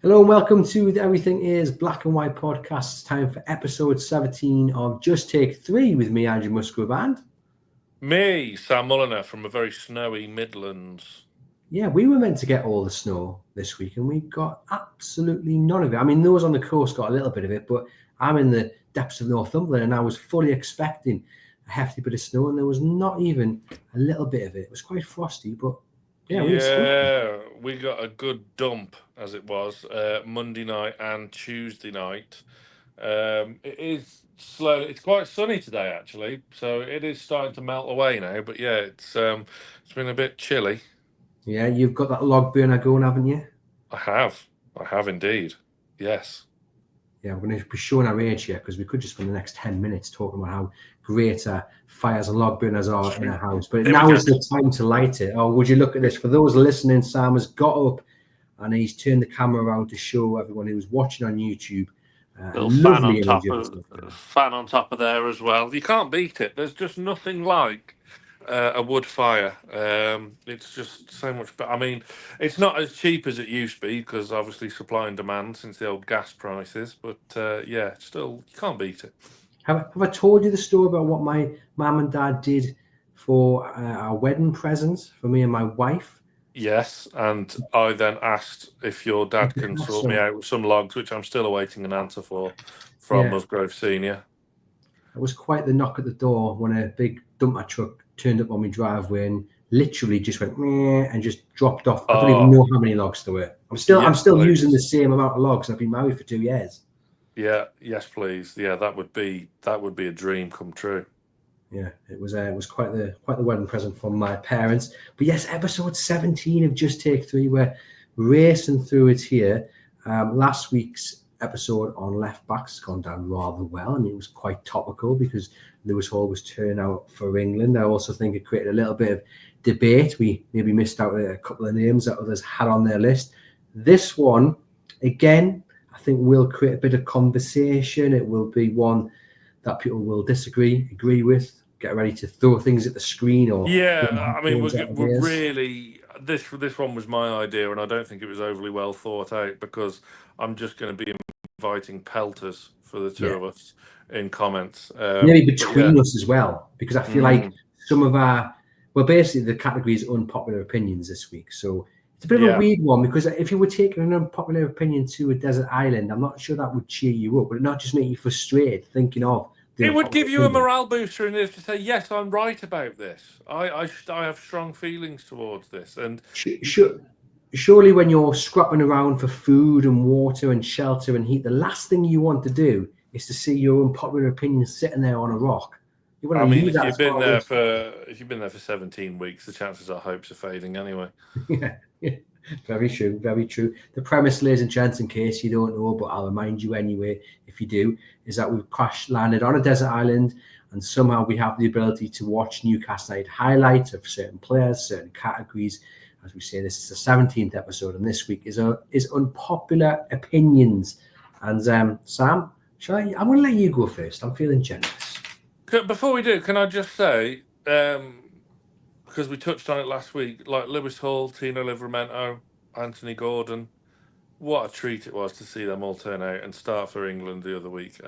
Hello and welcome to the Everything is Black and White podcast. It's time for episode 17 of Just Take 3 with me, Andrew Musgrove, and Me, Sam Mulliner from a very snowy Midlands. yeah, we were meant to get all the snow this week and we got absolutely none of it. I mean, those on the coast got a little bit of it, but I'm in the depths of Northumberland and I was fully expecting a hefty bit of snow and there was not even a little bit of it. It was quite frosty, but We got a good dump, as it was, Monday night and Tuesday night. It is slow. It's quite sunny today, actually, so it is starting to melt away now. But yeah, it's been a bit chilly. Yeah, you've got that log burner going, haven't you? I have indeed. Yes. Yeah, we're going to be showing our age here because we could just spend the next 10 minutes talking about how great fires and log burners are in a house. But now is the time to light it. Oh, would you look at this? For those listening, Sam has got up and he's turned the camera around to show everyone who's watching on YouTube. Little fan on top of there as well. You can't beat it. There's just nothing like a wood fire. It's just so much better. I mean, it's not as cheap as it used to be because obviously supply and demand since the old gas prices. But yeah, still you can't beat it. Have I told you the story about what my mum and dad did for our wedding presents for me and my wife? Yes, and I then asked if your dad can sort me out with some logs, which I'm still awaiting an answer from Musgrove Senior. It was quite the knock at the door when a big dumper truck turned up on my driveway and literally just went meh and just dropped off. I don't even know how many logs there were. I'm still using the same amount of logs. I've been married for 2 years. Yeah, yes, please. Yeah, that would be a dream come true. Yeah, it was quite the wedding present from my parents. But yes, episode 17 of Just Take 3. We're racing through it here. Last week's episode on left backs has gone down rather well, and it was quite topical because Lewis Hall was turning out for England. I also think it created a little bit of debate. We maybe missed out a couple of names that others had on their list. This one, again, I think will create a bit of conversation. It will be one that people will agree with, get ready to throw things at the screen or... Yeah, I mean, we're really... This one was my idea, and I don't think it was overly well thought out because I'm just going to be inviting pelters for the two of us in comments. Maybe between us as well, because I feel like some of our... Well, basically, the category is unpopular opinions this week, so it's a bit of a weird one because if you were taking an unpopular opinion to a desert island, I'm not sure that would cheer you up. Would it not just make you frustrated thinking of... It would give you a morale booster in it to say, yes, I'm right about this. I have strong feelings towards this. And surely when you're scrapping around for food and water and shelter and heat, the last thing you want to do is to see your unpopular opinion sitting there on a rock. I mean, if you've been there for 17 weeks, the chances are hopes are fading anyway. Yeah. Very true, very true. The premise, ladies and gents, in case you don't know, but I'll remind you anyway if you do, is that we've crash landed on a desert island and somehow we have the ability to watch Newcastle United highlights of certain players, certain categories. As we say, this is the 17th episode, and this week is unpopular opinions. And Sam, I'm going to let you go first. I'm feeling generous. Before we do, can I just say, because we touched on it last week, like Lewis Hall, Tino Livramento, Anthony Gordon, what a treat it was to see them all turn out and start for England the other week.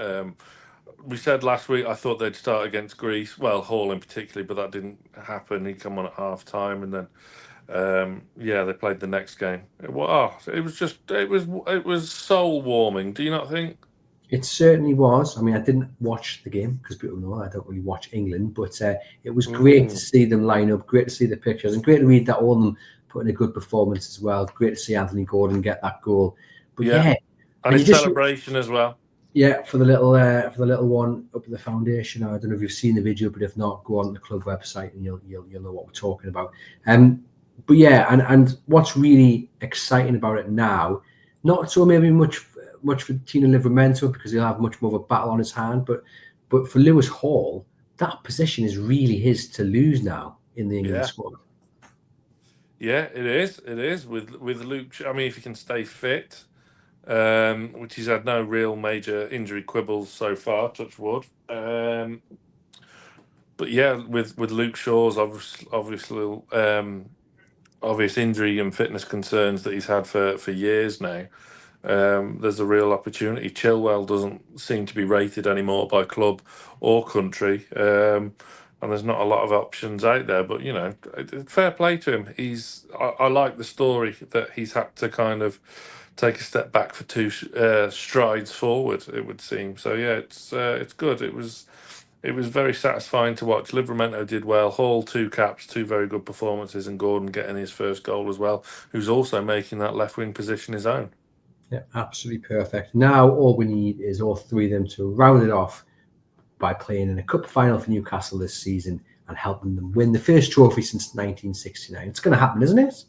We said last week I thought they'd start against Greece, well, Hall in particular, but that didn't happen. He come on at half time, and then they played the next game. It was soul warming. Do you not think? It certainly was. I mean, I didn't watch the game because people know I don't really watch England, but it was great to see them line up, great to see the pictures, and great to read that all of them put in a good performance as well. Great to see Anthony Gordon get that goal. But and his celebration as well. Yeah, for the little one up at the foundation. I don't know if you've seen the video, but if not, go on the club website and you'll know what we're talking about. But yeah, and what's really exciting about it now, not so maybe much for Tino Livramento because he'll have much more of a battle on his hand, but for Lewis Hall, that position is really his to lose now in the England squad. Yeah, it is. It is with Luke. I mean, if he can stay fit, which he's had no real major injury quibbles so far, touch wood. But yeah, with Luke Shaw's obvious injury and fitness concerns that he's had for years now. there's a real opportunity. Chilwell doesn't seem to be rated anymore by club or country, and there's not a lot of options out there. But you know, fair play to him. I like the story that he's had to kind of take a step back for two strides forward. It would seem so. Yeah, it's good. It was very satisfying to watch. Livramento did well. Hall 2 caps, 2 very good performances, and Gordon getting his first goal as well, who's also making that left wing position his own. Yeah, absolutely perfect. Now all we need is all three of them to round it off by playing in a cup final for Newcastle this season and helping them win the first trophy since 1969. It's going to happen, isn't it?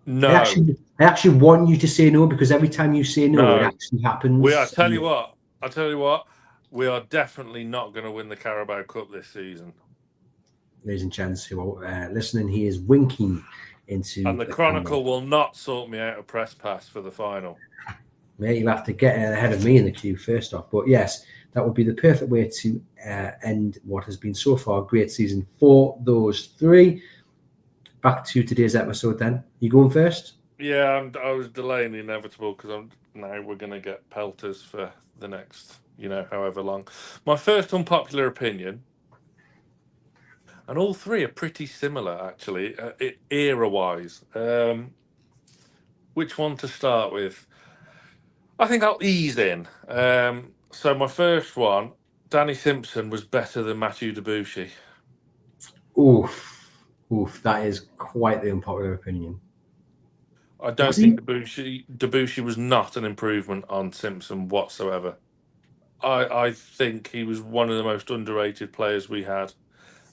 No. I actually want you to say no, because every time you say no, it actually happens. I tell you what, we are definitely not going to win the Carabao Cup this season. Ladies and gents who are listening, he is winking into. And the Chronicle will not sort me out a press pass for the final. Mate, you'll have to get ahead of me in the queue first off. But yes, that would be the perfect way to end what has been so far a great season for those three. Back to today's episode then. You going first? Yeah, I was delaying the inevitable because now we're going to get pelters for the next, however long. My first unpopular opinion, and all three are pretty similar actually, era-wise. Which one to start with? I think I'll ease in. So my first one, Danny Simpson was better than Mathieu Debuchy. Oof, that is quite the unpopular opinion. I don't think Debuchy was not an improvement on Simpson whatsoever. I think he was one of the most underrated players we had.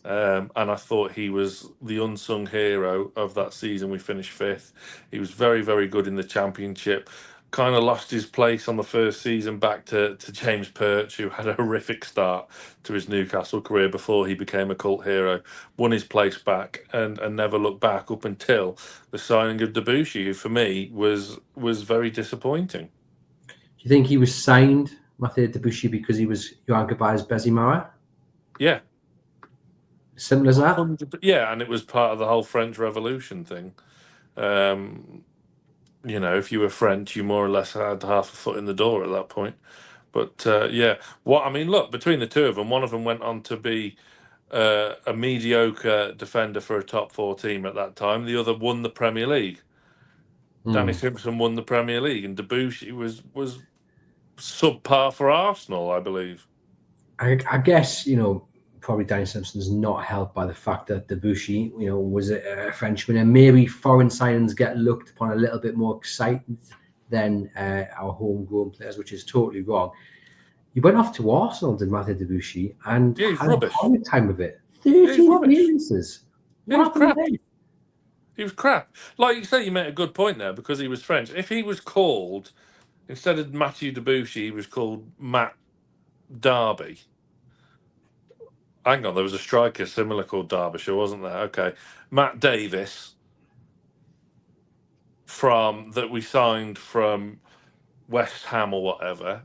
And I thought he was the unsung hero of that season. We finished 5th. He was very, very good in the Championship. Kind of lost his place on the first season back to James Perch, who had a horrific start to his Newcastle career before he became a cult hero. Won his place back and never looked back up until the signing of Debuchy, who for me was very disappointing. Do you think he was signed, Mathieu Debuchy, because he was Johan Cabay's Bezimara? Yeah. Simple as that? Yeah, and it was part of the whole French Revolution thing. If you were French, you more or less had half a foot in the door at that point. But look, between the two of them, one of them went on to be a mediocre defender for a top 4 team at that time. The other won the Premier League. Danny Simpson won the Premier League, and Debuchy was subpar for Arsenal, I believe. I guess, probably Danny Simpson's not helped by the fact that Debuchy, was a Frenchman, and maybe foreign signings get looked upon a little bit more excited than our homegrown players, which is totally wrong. He went off to Arsenal, did Mathieu Debuchy, and had a horrid time of it. 13 appearances. What happened there? He was crap. Like you say, you made a good point there, because he was French. If he was called, instead of Mathieu Debuchy, he was called Matt Derby. Hang on, there was a striker similar called Derbyshire, wasn't there? Okay. Matt Davis, that we signed from West Ham or whatever.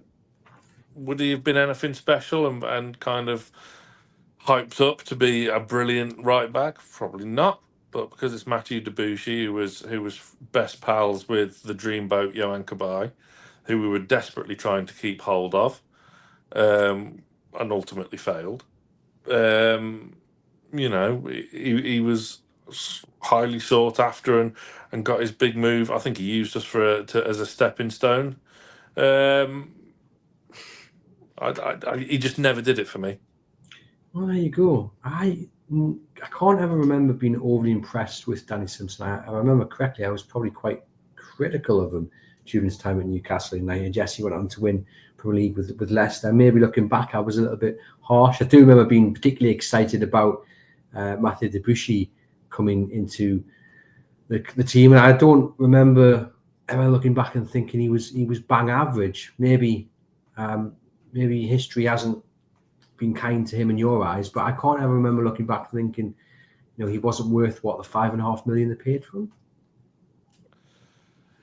Would he have been anything special and kind of hyped up to be a brilliant right back? Probably not. But because it's Mathieu Debuchy, who was best pals with the dreamboat Johan Cabaye, who we were desperately trying to keep hold of, and ultimately failed. He was highly sought after and got his big move. I think he used us as a stepping stone. He just never did it for me. Well, there you go. I can't ever remember being overly impressed with Danny Simpson. I remember correctly, I was probably quite critical of him during his time at Newcastle United. Yes, he went on to win Premier League with Leicester. Maybe looking back, I was a little bit harsh. I do remember being particularly excited about Mathieu Debuchy coming into the team, and I don't remember ever looking back and thinking he was bang average. Maybe history hasn't been kind to him in your eyes, but I can't ever remember looking back thinking, he wasn't worth the $5.5 million they paid for him.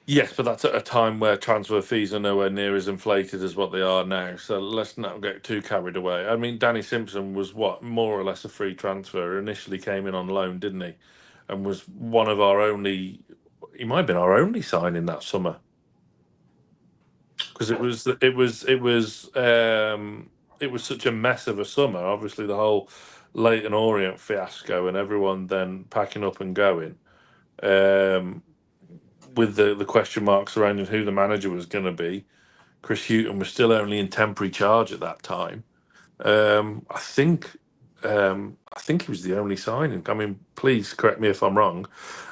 Yes, but that's at a time where transfer fees are nowhere near as inflated as what they are now. So let's not get too carried away. I mean, Danny Simpson was more or less a free transfer. Initially came in on loan, didn't he? And was one of our only, he might have been our only signing that summer, because it was such a mess of a summer. Obviously, the whole Leighton Orient fiasco and everyone then packing up and going, with the question marks surrounding who the manager was going to be. Chris Hughton was still only in temporary charge at that time. I think he was the only signing. I mean, please correct me if I'm wrong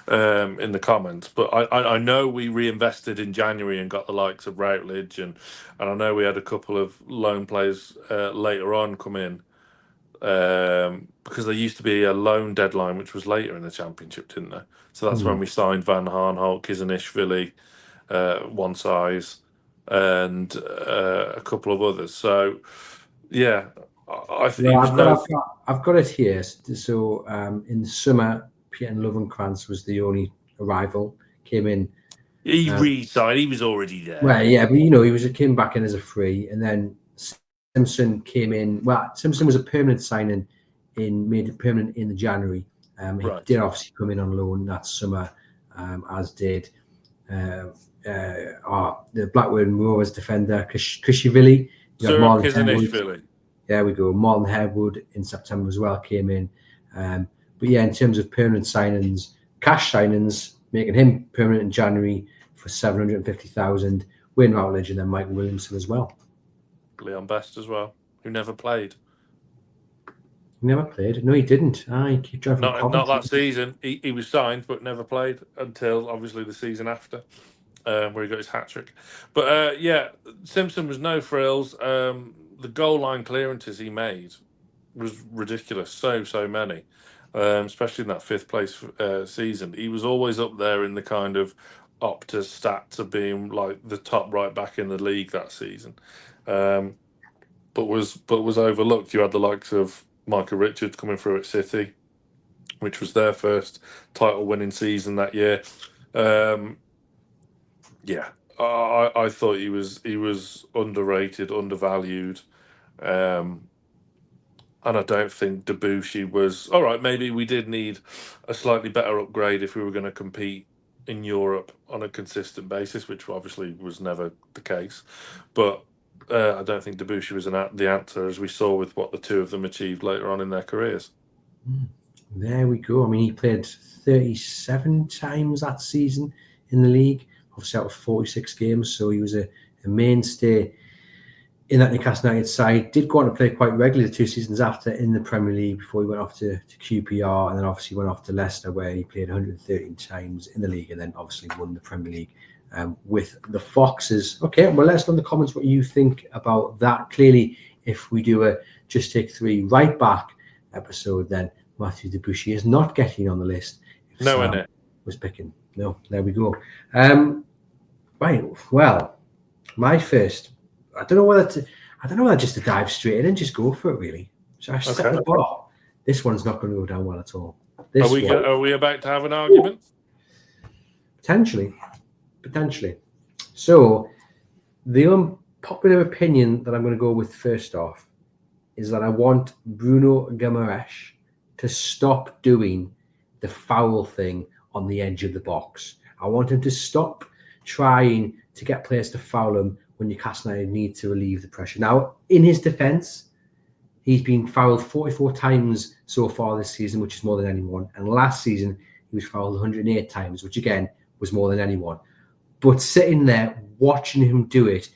in the comments, but I know we reinvested in January and got the likes of Routledge, and I know we had a couple of loan players later on come in, because there used to be a loan deadline which was later in the Championship, didn't there? So that's when we signed Van Harnholt, Kizanishvili, One Size, and a couple of others. So yeah, I think I've got it here. So in the summer, Peter Lovenkrands was the only arrival. Came in. He re-signed. He was already there. Well, yeah, but he came back in as a free, and then Simpson came in. Well, Simpson was a permanent signing, made it permanent in the January. He did obviously come in on loan that summer, as did the Blackburn Rovers defender Krishishvili. Kizanishvili. There we go. Martin Harewood in September as well came in. But yeah, in terms of permanent signings, cash signings, making him permanent in January for 750,000. Wayne Routledge and then Mike Williamson as well. Leon Best as well, who never played. Never played? No, he didn't. He keep driving. Not that season. He was signed, but never played until obviously the season after, where he got his hat trick. But yeah, Simpson was no frills. The goal line clearances he made was ridiculous. So many, especially in that fifth place season. He was always up there in the kind of Opta stats of being like the top right back in the league that season, but was overlooked. You had the likes of Michael Richards coming through at City, which was their first title-winning season that year. Yeah, I thought he was underrated, undervalued, and I don't think Debussy was all right. Maybe we did need a slightly better upgrade if we were going to compete in Europe on a consistent basis, which obviously was never the case. But I don't think Debussy was the answer, as we saw with what the two of them achieved later on in their careers. There we go. I mean, he played 37 times that season in the league, obviously out of 46 games, so he was a mainstay in that Newcastle United side. Did go on to play quite regularly the 2 seasons after in the Premier League before he went off to QPR, and then obviously went off to Leicester, where he played 113 times in the league and then obviously won the Premier League with the Foxes. Okay, well, let us know in the comments what you think about that. Clearly, if we do a Just Take 3 right back episode, then Matthew Debussy is not getting on the list. No, Sam was picking. No, there we go. Right, well, my first. I don't know whether just to dive straight in and just go for it, really. So I set the bar. This one's not going to go down well at all. Are we about to have an argument? Potentially. So, the unpopular opinion that I'm going to go with first off is that I want Bruno Guimaraes to stop doing the foul thing on the edge of the box. I want him to stop trying to get players to foul him when Newcastle United need to relieve the pressure. Now, in his defence, he's been fouled 44 times so far this season, which is more than anyone. And last season, he was fouled 108 times, which again was more than anyone. But sitting there watching him do it,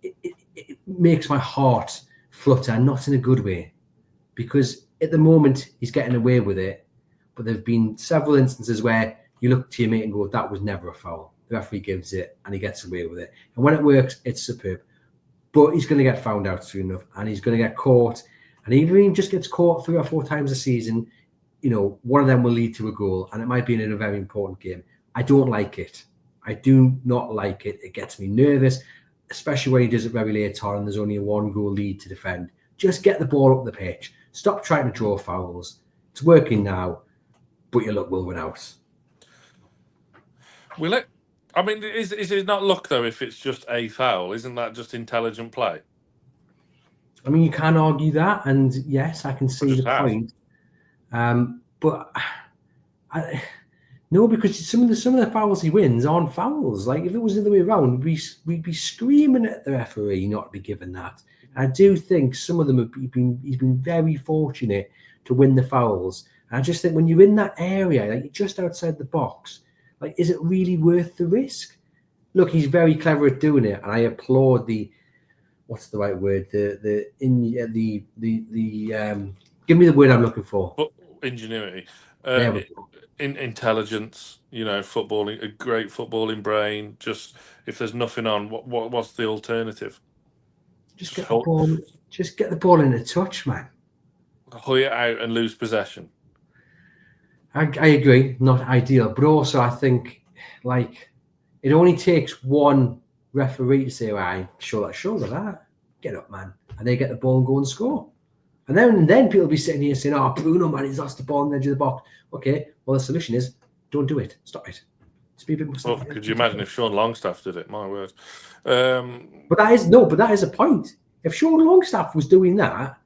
it makes my heart flutter, not in a good way. Because at the moment, he's getting away with it. But there have been several instances where you look to your mate and go, that was never a foul. The referee gives it and he gets away with it. And when it works, it's superb. But he's going to get found out soon enough and he's going to get caught. And even if he just gets caught 3 or 4 times a season, one of them will lead to a goal and it might be in a very important game. I don't like it. I do not like it. It gets me nervous, especially when he does it very late on and there's only a 1-goal lead to defend. Just get the ball up the pitch. Stop trying to draw fouls. It's working now, but your luck will run out. Will it? I mean, is it not luck, though, if it's just a foul? Isn't that just intelligent play? I mean, you can argue that, and yes, I can see the point. But No, because some of the fouls he wins aren't fouls. Like if it was the other way around, we'd be screaming at the referee not to be given that. I do think some of them he's been very fortunate to win the fouls. And I just think when you're in that area, like just outside the box, like is it really worth the risk? Look, he's very clever at doing it, and I applaud what's the right word? Give me the word I'm looking for. Ingenuity. There we go. Intelligence, footballing, a great footballing brain. Just if there's nothing on, what's the alternative? Just get the ball in a touch, man. Hoy it out and lose possession. I agree, not ideal, but also I think like it only takes one referee to say, "I show that, get up, man," and they get the ball and go and score. And then people will be sitting here saying, "Oh, Bruno, man, he's lost the ball on the edge of the box." Okay, well, the solution is don't do it. Stop it. Just be a bit more. Well, could you imagine if Sean Longstaff did it? My word. But that is a point. If Sean Longstaff was doing that,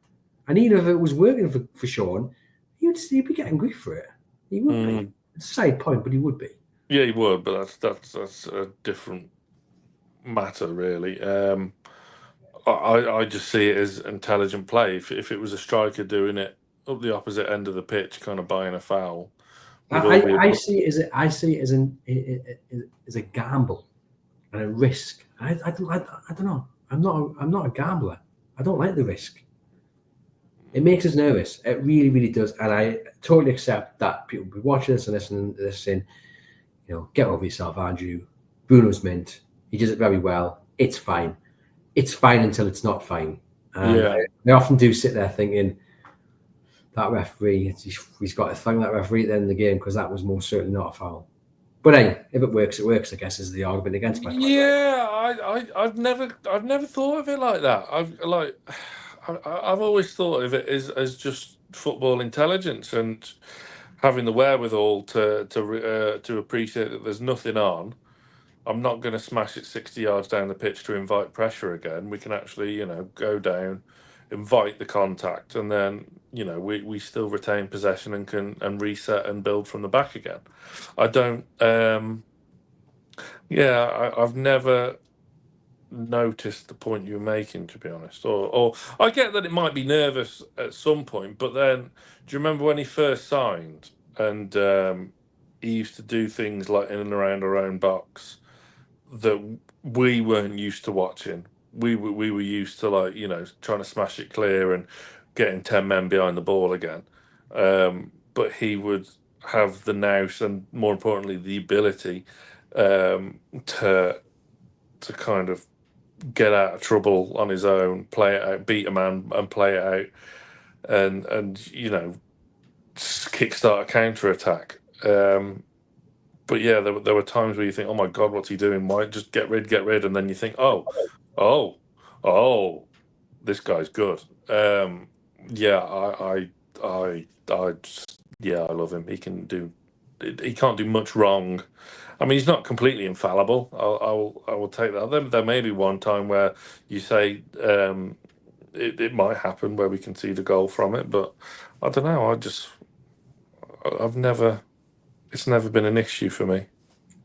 and even if it was working for Sean, he'd be getting grief for it. He would be. It's a side point, but he would be. Yeah, he would, but that's a different matter, really. I just see it as intelligent play. If it was a striker doing it up the opposite end of the pitch, kind of buying a foul. I see it as a gamble and a risk. I don't know. I'm not a gambler. I don't like the risk. It makes us nervous. It really, really does. And I totally accept that people will be watching this and listening to this saying, get over yourself, Andrew. Bruno's mint. He does it very well. It's fine. It's fine until it's not fine. I often do sit there thinking, that referee, he's got to thank that referee at the end of the game because that was most certainly not a foul. But hey, if it works, it works, I guess, is the argument against my point. Yeah, I've never thought of it like that. I've always thought of it as just football intelligence and having the wherewithal to appreciate that there's nothing on. I'm not going to smash it 60 yards down the pitch to invite pressure again. We can actually, go down, invite the contact, and then, we still retain possession and can reset and build from the back again. I don't. I've never noticed the point you're making, to be honest. Or I get that it might be nervous at some point, but then do you remember when he first signed and he used to do things like in and around our own box that we weren't used to watching? We were used to trying to smash it clear and getting 10 men behind the ball again. But he would have the nous and, more importantly, the ability to kind of get out of trouble on his own, play it out, beat a man and play it out, and kickstart a counter attack. But yeah, there were times where you think, "Oh my God, what's he doing? Why just get rid?" And then you think, "Oh, this guy's good." I love him. He can't do much wrong. I mean, he's not completely infallible. I will take that. There may be one time where you say it might happen where we can see the goal from it, but I don't know. It's never been an issue for me.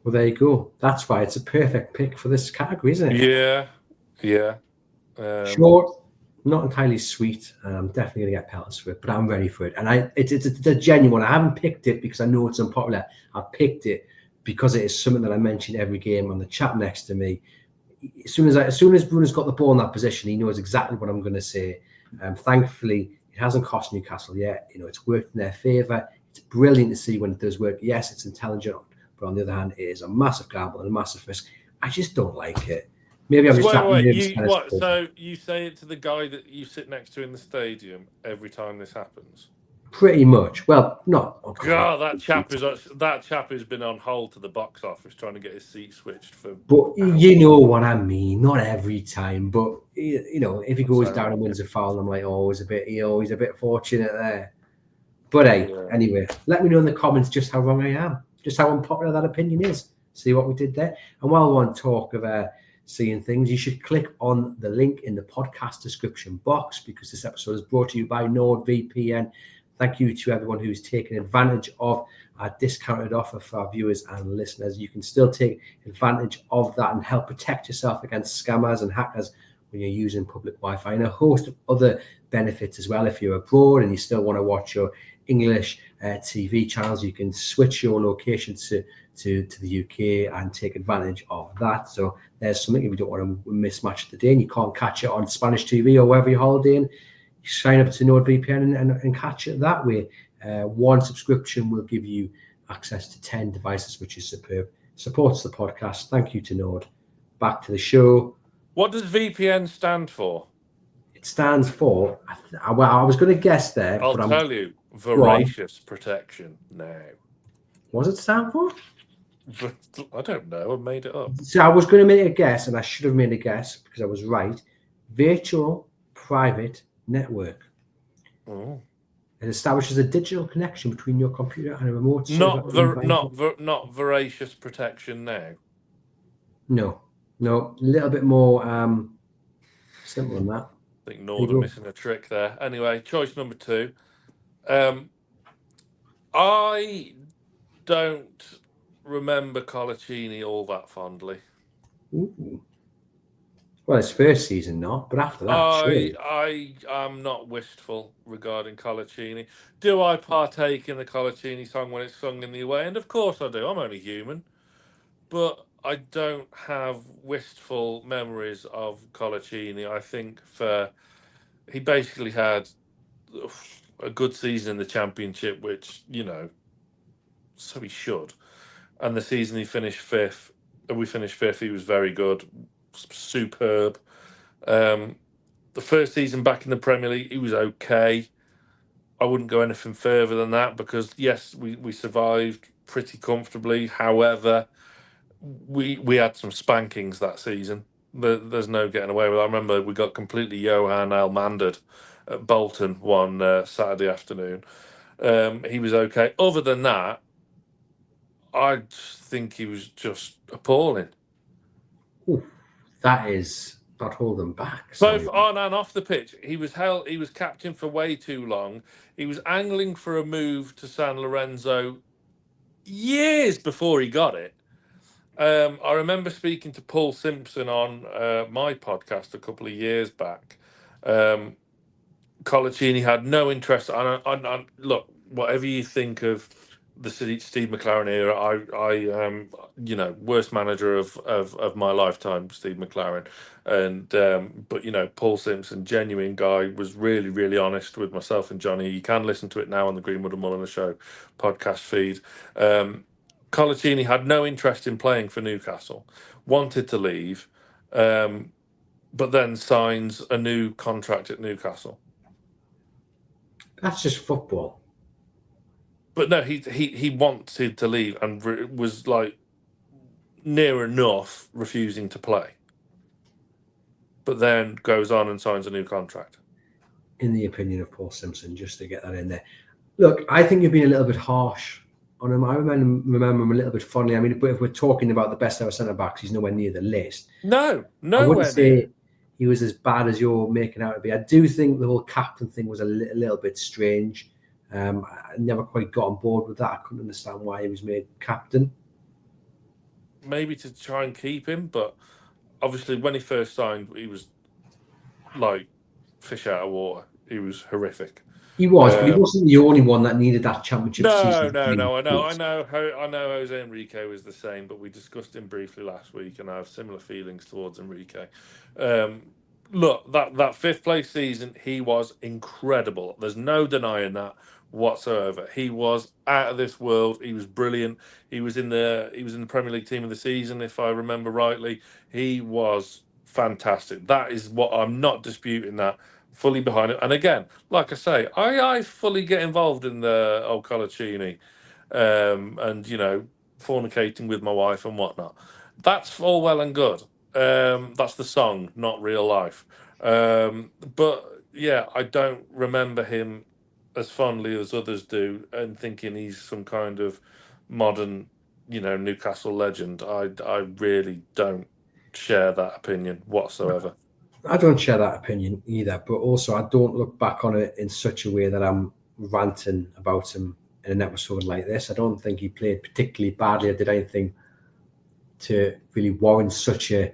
Well, there you go. That's why it's a perfect pick for this category, isn't it? Yeah. Short, not entirely sweet. I'm definitely going to get penalties for it, but I'm ready for it. And it's a genuine. I haven't picked it because I know it's unpopular. I've picked it because it is something that I mention every game on the chat next to me. As soon as Bruno's got the ball in that position, he knows exactly what I'm going to say. Thankfully, it hasn't cost Newcastle yet. It's worked in their favour. It's brilliant to see when it does work. Yes, it's intelligent, but on the other hand, it is a massive gamble and a massive risk. I just don't like it. Maybe I'm just So you say it to the guy that you sit next to in the stadium every time this happens? Pretty much. Well, not. Okay. God, that chap who's been on hold to the box office trying to get his seat switched for. But you know what I mean. Not every time, but if he goes down and wins a foul, I'm like, he's a bit fortunate there. But hey, anyway, let me know in the comments just how wrong I am, just how unpopular that opinion is. See what we did there. And while we're on talk of seeing things, you should click on the link in the podcast description box because this episode is brought to you by NORD VPN. Thank you to everyone who's taken advantage of our discounted offer for our viewers and listeners. You can still take advantage of that and help protect yourself against scammers and hackers when you're using public Wi-Fi, and a host of other benefits as well. If you're abroad and you still want to watch your English TV channels, you can switch your location to the UK and take advantage of that. So there's something. If you don't want to mismatch the day and you can't catch it on Spanish TV or wherever you're holidaying, you sign up to NORD VPN and catch it that way. One subscription will give you access to 10 devices, which is superb. Supports the podcast. Thank you to NORD. Back to the show. What does VPN stand for? It stands for, well, I was going to guess there. I'll tell you, voracious protection now. What does it stand for? I don't know. I made it up. So I was going to make a guess, and I should have made a guess because I was right. Virtual Private Network. Oh. It establishes a digital connection between your computer and a remote server. Not voracious protection now. No, a little bit more simple than that. I think Nord are missing a trick there. Anyway, choice number 2. I don't remember Coloccini all that fondly. Ooh. Well, it's first season not, but after that, I am not wistful regarding Coloccini. Do I partake in the Coloccini song when it's sung in the away end? Of course I do. I'm only human. But I don't have wistful memories of Coloccini. I think he basically had a good season in the Championship, which, so he should. And the season he finished 5th, we finished 5th, he was very good, superb. The first season back in the Premier League, he was okay. I wouldn't go anything further than that because, yes, we survived pretty comfortably. However, we had some spankings that season. There's no getting away with it. I remember we got completely Johan Almandered at Bolton one Saturday afternoon. He was okay. Other than that, I think he was just appalling. Ooh, that is not holding back. Both on and off the pitch. He was captain for way too long. He was angling for a move to San Lorenzo years before he got it. I remember speaking to Paul Simpson on my podcast a couple of years back. Coloccini had no interest. And look, whatever you think of the Steve McLaren era, I worst manager of my lifetime, Steve McLaren. And but Paul Simpson, genuine guy, was really, really honest with myself and Johnny. You can listen to it now on the Greenwood and Mulliner Show podcast feed. Coloccini had no interest in playing for Newcastle, wanted to leave, but then signs a new contract at Newcastle. That's just football. But no, he wanted to leave and was like near enough refusing to play. But then goes on and signs a new contract. In the opinion of Paul Simpson, just to get that in there. Look, I think you've been a little bit harsh on him. I remember him a little bit fondly. I mean, but if we're talking about the best ever centre-backs, he's nowhere near the list. No, I wouldn't say he was as bad as you're making out to be. I do think the whole captain thing was a little bit strange. I never quite got on board with that. I couldn't understand why he was made captain. Maybe to try and keep him, but obviously when he first signed, he was like fish out of water. He was horrific. He was, but he wasn't the only one that needed that championship season. No. I know Jose Enrique was the same, but we discussed him briefly last week, and I have similar feelings towards Enrique. Look, that 5th place season, he was incredible. There's no denying that whatsoever. He was out of this world. He was brilliant. He was in the Premier League team of the season, if I remember rightly. He was fantastic. That is what I'm not disputing that. Fully behind it. And again, like I say, I fully get involved in the old Coloccini and, fornicating with my wife and whatnot. That's all well and good. That's the song, not real life. But, yeah, I don't remember him as fondly as others do and thinking he's some kind of modern, Newcastle legend. I really don't share that opinion whatsoever. I don't share that opinion either, but also I don't look back on it in such a way that I'm ranting about him in an episode like this. I don't think he played particularly badly or did anything to really warrant such a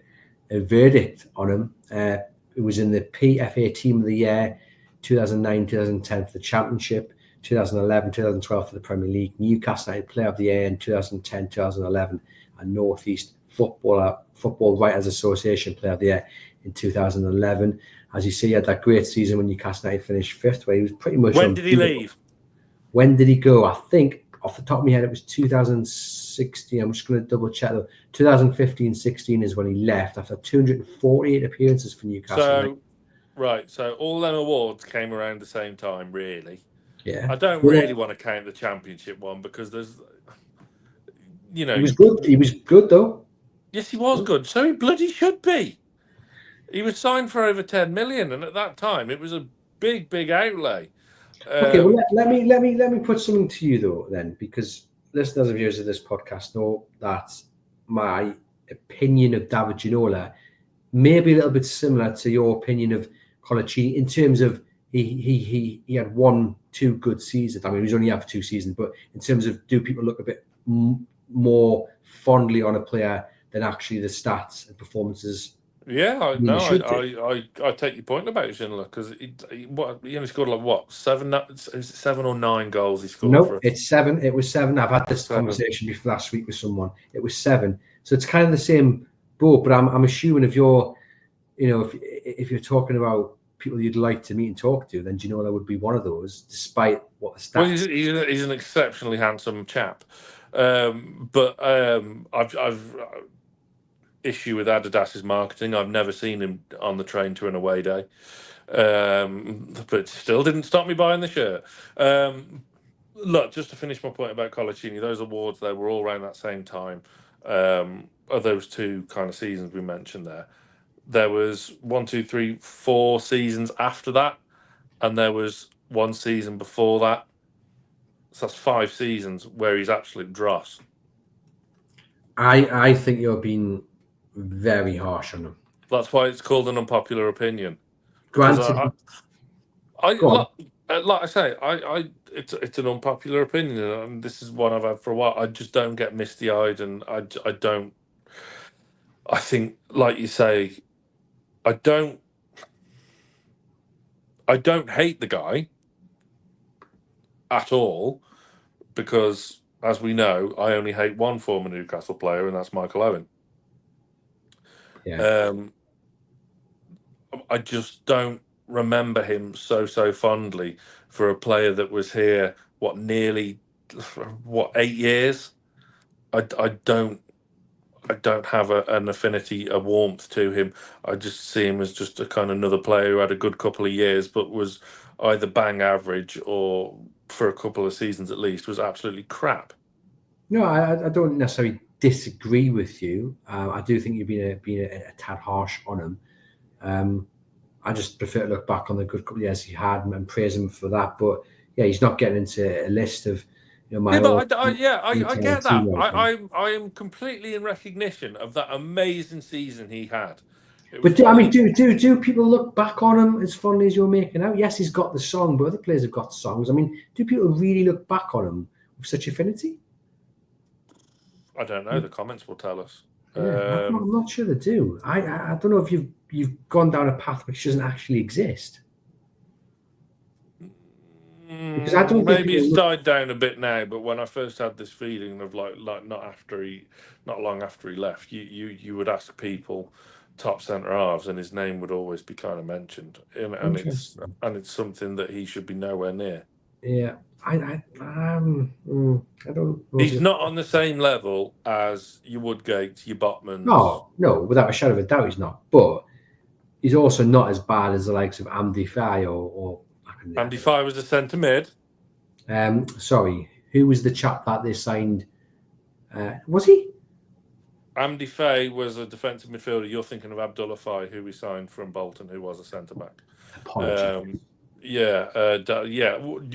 verdict on him. It was in the PFA Team of the Year, 2009, 2010 for the Championship, 2011, 2012 for the Premier League, Newcastle United Player of the Year in 2010, 2011, and North East Football Writers Association Player of the Year in 2011. As you see, he had that great season when Newcastle United finished 5th, where he was pretty much... When did he leave? When did he go? I think, off the top of my head, it was 2016. I'm just going to double check, though. 2015-16 is when he left after 248 appearances for Newcastle. So all them awards came around the same time, really. Yeah. I don't really want to count the Championship one because there's... He was good. He was good, though. Yes, he was good. So he bloody should be. He was signed for over 10 million, and at that time, it was a big, big outlay. Okay, well, let me put something to you, though, then, because listeners and viewers of this podcast know that my opinion of David Ginola may be a little bit similar to your opinion of Coloccini in terms of he had 1-2 good seasons. I mean, he was only had 2 seasons, but in terms of, do people look a bit more fondly on a player than actually the stats and performances? Yeah, I take your point about Ginola because he only scored like 7 or 9 goals he scored. No, it's 7. It was 7. I've had this conversation before last week with someone. It was 7. So it's kind of the same boat. But I'm assuming if you're, if you're talking about people you'd like to meet and talk to, then Ginola would be one of those, despite what the stats. Well, he's an exceptionally handsome chap, but I've issue with Adidas's marketing. I've never seen him on the train to an away day, but still didn't stop me buying the shirt. Look, just to finish my point about Coloccini, those awards there were all around that same time. Of those 2 kind of seasons we mentioned there was 1, 2, 3, 4 seasons after that, and there was 1 season before that. So that's 5 seasons where he's absolute dross. I think you're being very harsh on him. That's why it's called an unpopular opinion. Granted, like I say, it's an unpopular opinion, and this is one I've had for a while. I just don't get misty-eyed, and I don't. I think, like you say, I don't hate the guy at all, because as we know, I only hate one former Newcastle player, and that's Michael Owen. Yeah. I just don't remember him so fondly for a player that was here nearly 8 years. I don't have an affinity, a warmth to him. I just see him as just a kind of another player who had a good couple of years, but was either bang average or for a couple of seasons at least was absolutely crap. No, I don't necessarily disagree with you. I do think you've been a tad harsh on him. I just prefer to look back on the good couple of years he had and praise him for that. But yeah, he's not getting into a list of my. Yeah, I get that. I am completely in recognition of that amazing season he had. But do people look back on him as fondly as you're making out? Yes, he's got the song, but other players have got songs. I mean, do people really look back on him with such affinity? I don't know. The comments will tell us. Yeah, I'm not sure they do. I don't know if you've gone down a path which doesn't actually exist. Because I don't maybe it's died down a bit now, but when I first had this feeling of like not long after he left, you would ask people top centre halves, and his name would always be kind of mentioned, and it's something that he should be nowhere near. Yeah, I don't. He's not on the same level as your Woodgate, your Botmans. No, without a shadow of a doubt, he's not. But he's also not as bad as the likes of Andy Fay or Andy Fay was a centre mid. Sorry, who was the chap that they signed? Was he? Andy Fay was a defensive midfielder. You're thinking of Abdullah Fay, who we signed from Bolton, who was a centre back. Apologies.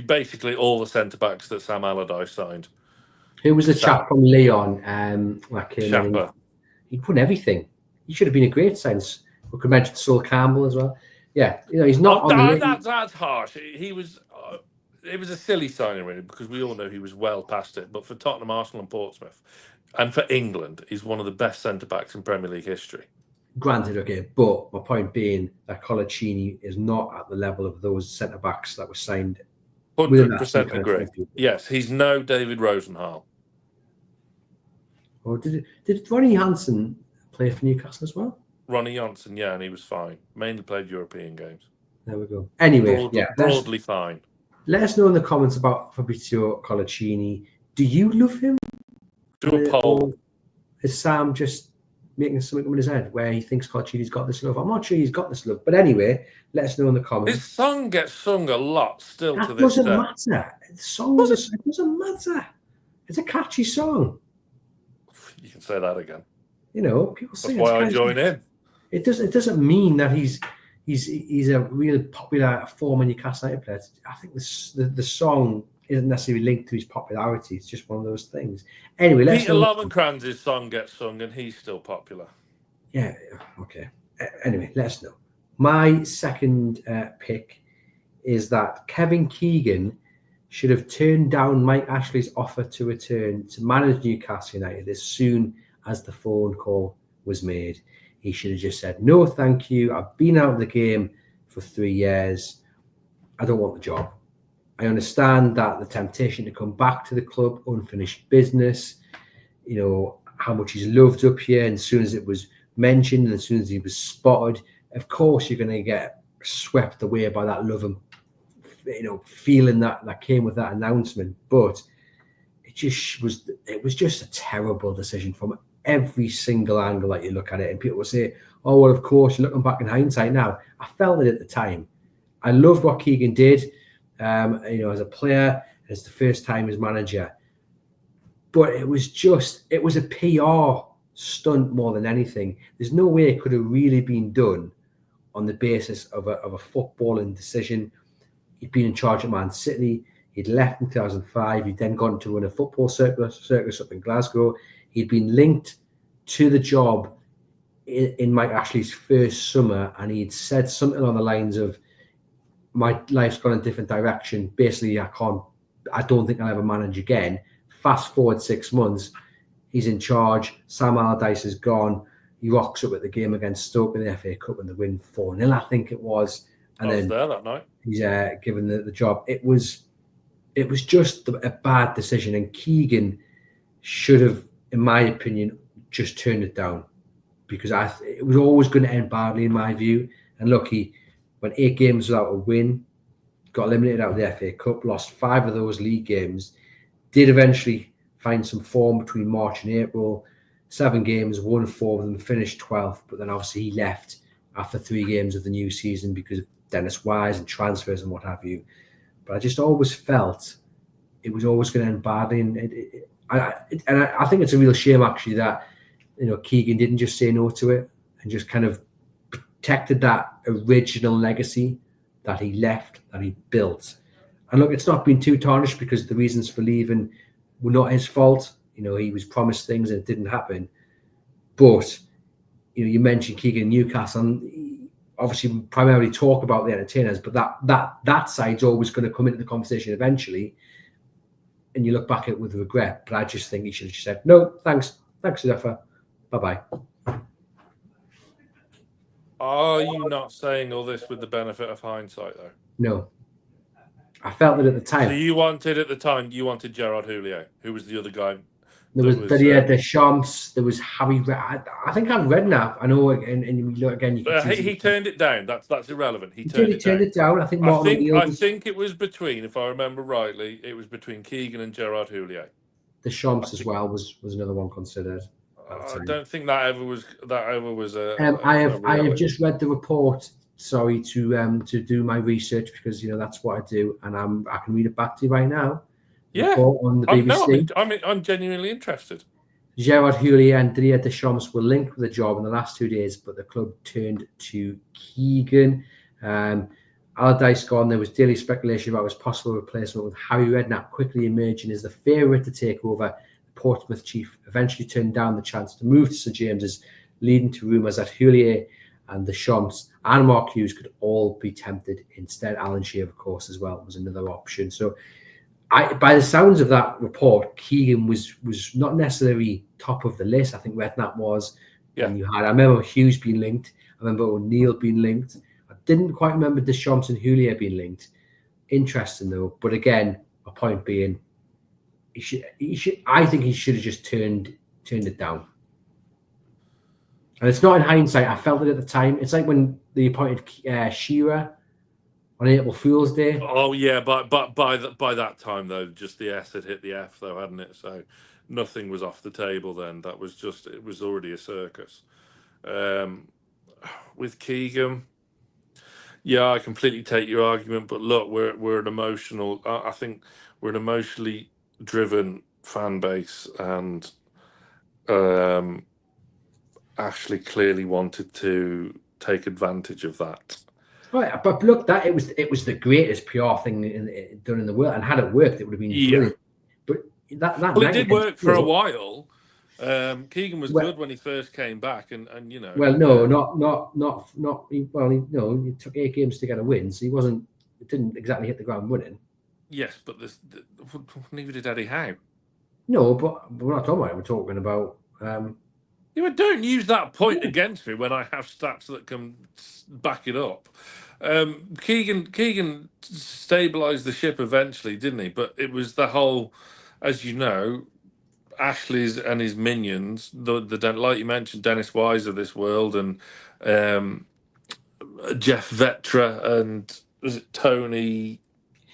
Basically all the centre backs that Sam Allardyce signed. Who was the chap from Leon? Shapper. He put everything. He should have been a great sense. We could mention Sol Campbell as well. Yeah, he's not. That's harsh. He was. it was a silly signing, really, because we all know he was well past it. But for Tottenham, Arsenal and Portsmouth, and for England, he's one of the best centre-backs in Premier League history. Granted, okay, but my point being that Coloccini is not at the level of those centre-backs that were signed. 100% agree. Yes, he's no David Rosenhall. Or did Ronnie Hansen play for Newcastle as well? Ronnie Johnson, yeah, and he was fine. Mainly played European games. There we go. Anyway, broadly fine. Let us know in the comments about Fabricio Coloccini. Do you love him? Do a poll. Or is Sam just making something up in his head where he thinks Coloccini's got this love? I'm not sure he's got this love. But anyway, let us know in the comments. His song gets sung a lot still that to this day. Doesn't matter. The song it doesn't matter. It's a catchy song. You can say that again. You know, people sing. That's why I join in. It doesn't mean that he's a really popular former Newcastle United player. I think the song isn't necessarily linked to his popularity. It's just one of those things. Anyway, let's Peter Lovenkranz's song gets sung and he's still popular. Yeah, okay. Anyway, let us know. My second pick is that Kevin Keegan should have turned down Mike Ashley's offer to return to manage Newcastle United as soon as the phone call was made. He should have just said, no, thank you. I've been out of the game for 3 years. I don't want the job. I understand that the temptation to come back to the club, unfinished business, you know, how much he's loved up here. And as soon as it was mentioned and as soon as he was spotted, of course, you're going to get swept away by that love and, you know, feeling that came with that announcement. But it was just a terrible decision from every single angle that you look at it. And people will say, oh, well, of course, you're looking back in hindsight now. I felt it at the time. I loved what Keegan did, you know, as a player, as the first time as manager. But it was a PR stunt more than anything. There's no way it could have really been done on the basis of a footballing decision. He'd been in charge at Man City. He'd left in 2005. He'd then gone to run a football circus up in Glasgow. He'd been linked to the job in Mike Ashley's first summer, and he'd said something along the lines of, my life's gone in a different direction. Basically, I don't think I'll ever manage again. Fast forward 6 months, he's in charge. Sam Allardyce is gone. He rocks up at the game against Stoke in the FA Cup and they win 4-0, I think it was. And I was there that night. He's given the job. It was just a bad decision, and Keegan should have, in my opinion, just turned it down, because it was always going to end badly in my view. And look, he went 8 games without a win, got eliminated out of the FA Cup, lost 5 of those league games, did eventually find some form between March and April, 7 games, won 4 of them, finished 12th, but then obviously he left after 3 games of the new season because of Dennis Wise and transfers and what have you. But I just always felt it was always going to end badly, and I think it's a real shame actually that, you know, Keegan didn't just say no to it and just kind of protected that original legacy that he left, that he built. And look, it's not been too tarnished because the reasons for leaving were not his fault. You know, he was promised things and it didn't happen. But, you know, you mentioned Keegan Newcastle, and obviously we primarily talk about the entertainers, but that side's always going to come into the conversation eventually. And you look back at it with regret, but I just think he should have just said, no, thanks for the offer. Bye-bye. Are you not saying all this with the benefit of hindsight, though? No. I felt it at the time. So you wanted Gerard Houllier, who was the other guy. There was Didier Deschamps. There was Harry. I think I've read now. I know, and you look again. You can he turned it down. That's irrelevant. He turned it down. I think. I think it was between, if I remember rightly, it was between Keegan and Gerard Houllier. Deschamps as well was another one considered. I don't think that ever was I have just read the report. Sorry to do my research, because you know that's what I do, and I can read it back to you right now. Yeah, on the BBC. I'm genuinely interested. Gerard Houllier and Didier Deschamps were linked with the job in the last 2 days, but the club turned to Keegan. Allardyce gone. There was daily speculation about his possible replacement, with Harry Redknapp quickly emerging as the favourite to take over. The Portsmouth chief eventually turned down the chance to move to St James's, leading to rumours that Houllier and the Shonts and Mark Hughes could all be tempted. Instead, Alan Shearer, of course, as well, was another option. So by the sounds of that report, Keegan was not necessarily top of the list. I think Redknapp was. Yeah. And I remember Hughes being linked. I remember O'Neill being linked. I didn't quite remember Deschamps and Houllier being linked. Interesting though. But again, my point being, I think he should have just turned it down. And it's not in hindsight. I felt it at the time. It's like when they appointed Shearer on April Fool's Day. Oh yeah, but by that time though, just the S had hit the F though, hadn't it? So nothing was off the table then. That was just, it was already a circus. With Keegan, yeah, I completely take your argument, but look, we're an emotional. I think we're an emotionally driven fan base, and Ashley clearly wanted to take advantage of that. Right, but look, that it was the greatest PR thing done in the world, and had it worked, it would have been brilliant. But well, it did work for a while. Keegan was good when he first came back, and you know. Well, no, not. Well, no, it took 8 games to get a win, so it didn't exactly hit the ground running. Yes, but neither did Eddie Howe. No, but we're not talking about it. We're talking about. Yeah, but don't use that point against me when I have stats that can back it up. Keegan stabilised the ship eventually, didn't he? But it was the whole, as you know, Ashley's and his minions, the like you mentioned, Dennis Wise of this world, and Jeff Vetra, and was it Tony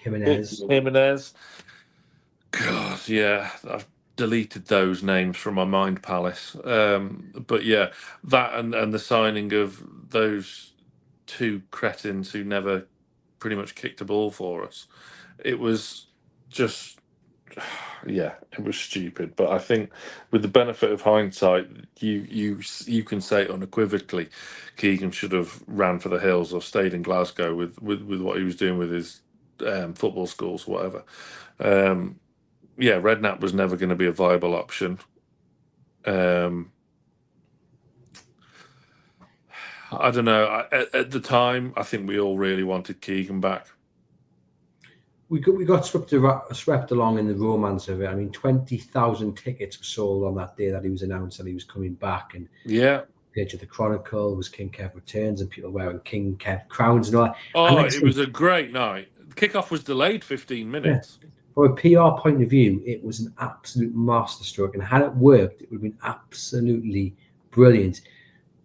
Jimenez? God, yeah, I've deleted those names from my mind palace. But yeah, that and the signing of those 2 cretins who never pretty much kicked a ball for us. It was just, yeah, it was stupid. But I think with the benefit of hindsight, you can say unequivocally, Keegan should have ran for the hills or stayed in Glasgow with what he was doing with his football schools, whatever. Yeah, Redknapp was never going to be a viable option. I don't know. At the time, I think we all really wanted Keegan back. We got swept along in the romance of it. I mean, 20,000 tickets were sold on that day that he was announced that he was coming back, and yeah, page of the Chronicle was King Kev returns, and people wearing King Kev crowns and all that. Oh, it was a great night. Kickoff was delayed 15 minutes. Yeah. From a PR point of view, it was an absolute masterstroke, and had it worked, it would have been absolutely brilliant.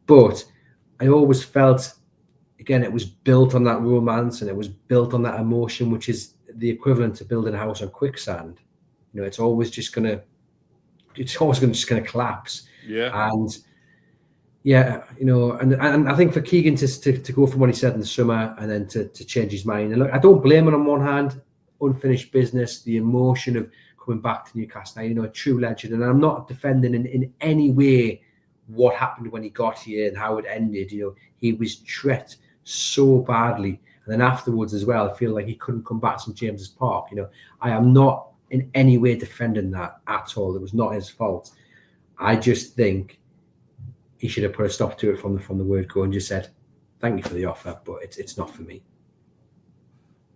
But I always felt, again, it was built on that romance, and it was built on that emotion, which is the equivalent to building a house on quicksand. You know, it's always just gonna collapse. Yeah. And yeah, you know, and I think for Keegan to go from what he said in the summer and then to change his mind. And look, I don't blame him on one hand. Unfinished business, the emotion of coming back to Newcastle, you know, a true legend. And I'm not defending in any way what happened when he got here and how it ended. You know, he was treated so badly. And then afterwards as well, I feel like he couldn't come back to St James's Park. You know, I am not in any way defending that at all. It was not his fault. I just think he should have put a stop to it from the word go and just said, thank you for the offer, but it's not for me.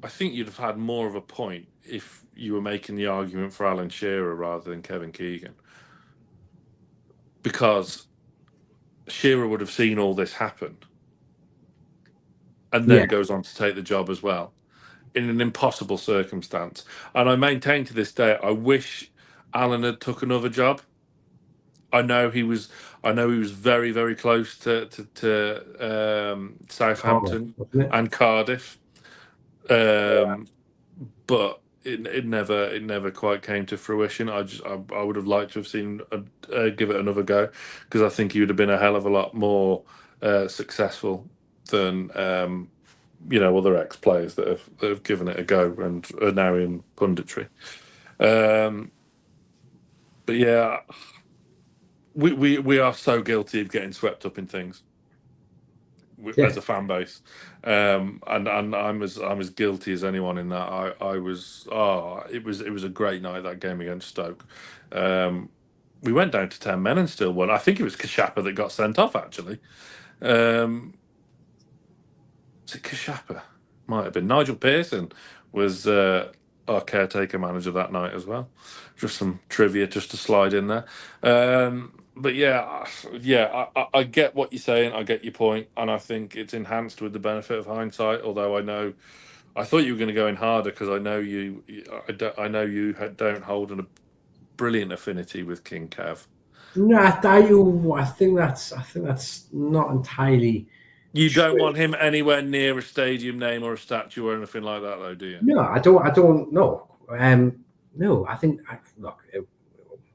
I think you'd have had more of a point if you were making the argument for Alan Shearer rather than Kevin Keegan. Because Shearer would have seen all this happen and then goes on to take the job as well in an impossible circumstance. And I maintain to this day, I wish Alan had took another job. I know he was very, very close to Southampton and Cardiff. But it never quite came to fruition. I would have liked to have seen give it another go, because I think he would have been a hell of a lot more successful than other ex-players that have given it a go and are now in punditry. But yeah, we are so guilty of getting swept up in things as a fan base, and I'm as guilty as anyone in that. It was a great night, that game against Stoke. We went down to 10 men and still won. I think it was Kashapa that got sent off, actually. Is it Kashapa? Might have been. Nigel Pearson was our caretaker manager that night as well. Just some trivia just to slide in there. But I get what you're saying. I get your point, and I think it's enhanced with the benefit of hindsight. Although I thought you were going to go in harder because I know you don't hold a brilliant affinity with King Kev. No, I think that's not entirely. You don't want him anywhere near a stadium name or a statue or anything like that, though, do you? No, I don't know. No, I think look,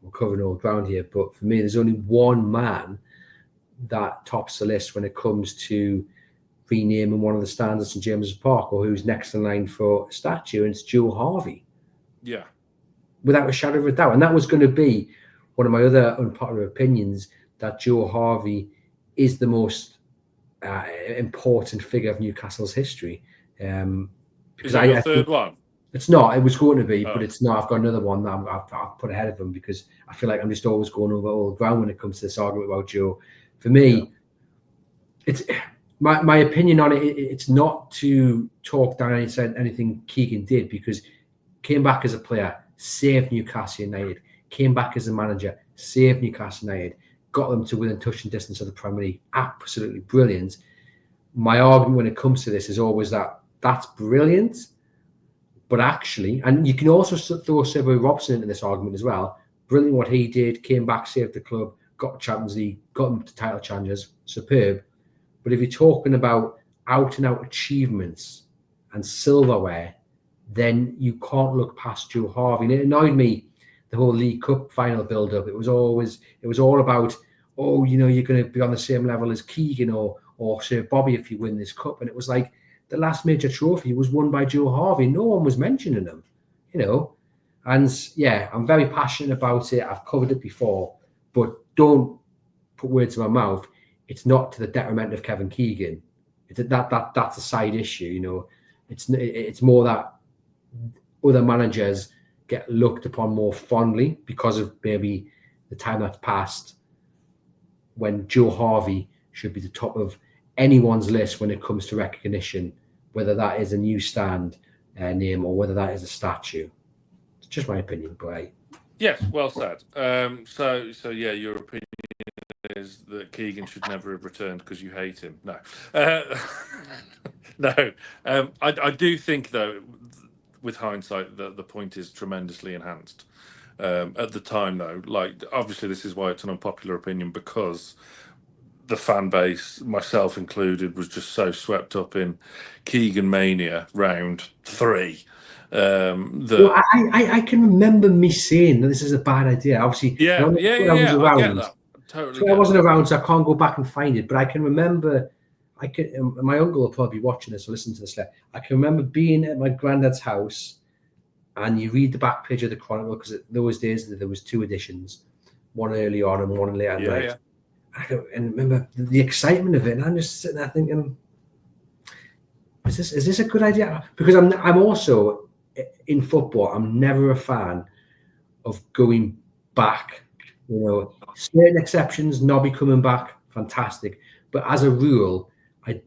we're covering all ground here, but for me, there's only one man that tops the list when it comes to renaming one of the stands at St James's Park, or who's next in line for a statue, and it's Joe Harvey. Yeah, without a shadow of a doubt, and that was going to be one of my other unpopular opinions, that Joe Harvey is the most important figure of Newcastle's history. Because is that your third one? It's not. It was going to be, but it's not. I've got another one that I've put ahead of him because I feel like I'm just always going over all the ground when it comes to this argument about Joe. For me, it's my opinion on it. It's not to talk down anything Keegan did, because came back as a player, saved Newcastle United, came back as a manager, saved Newcastle United, got them to within touching distance of the Premier League. Absolutely brilliant. My argument when it comes to this is always that that's brilliant, but actually, and you can also throw Sir Bobby Robson into this argument as well. Brilliant what he did, came back, saved the club, got the Champions League, got them to title challenges, superb. But if you're talking about out-and-out achievements and silverware, then you can't look past Joe Harvey. And it annoyed me, the whole League Cup final build-up. It was all about, you're going to be on the same level as Keegan or Sir Bobby if you win this cup. And it was like the last major trophy was won by Joe Harvey. No one was mentioning him, And yeah, I'm very passionate about it. I've covered it before, but don't put words in my mouth. It's not to the detriment of Kevin Keegan. That's a side issue, It's more that other managers get looked upon more fondly because of maybe the time that's passed, when Joe Harvey should be the top of anyone's list when it comes to recognition, whether that is a new stand name or whether that is a statue. It's just my opinion, but yes, well said. So yeah, your opinion is that Keegan should never have returned because you hate him. No, no. I do think, though, with hindsight, that the point is tremendously enhanced. At the time, though, like, obviously this is why it's an unpopular opinion, because the fan base, myself included, was just so swept up in Keegan mania round 3. I can remember me saying that this is a bad idea. Obviously, I get that. Totally. I wasn't around, so I can't go back and find it. But I can remember. My uncle will probably be watching this or listen to this. I can remember being at my granddad's house, and you read the back page of the Chronicle, because those days there was 2 editions, one early on and one later at night. And remember the excitement of it, and I'm just sitting there thinking, is this a good idea? Because I'm also in football, I'm never a fan of going back. Certain exceptions, Nobby coming back, fantastic. But as a rule, I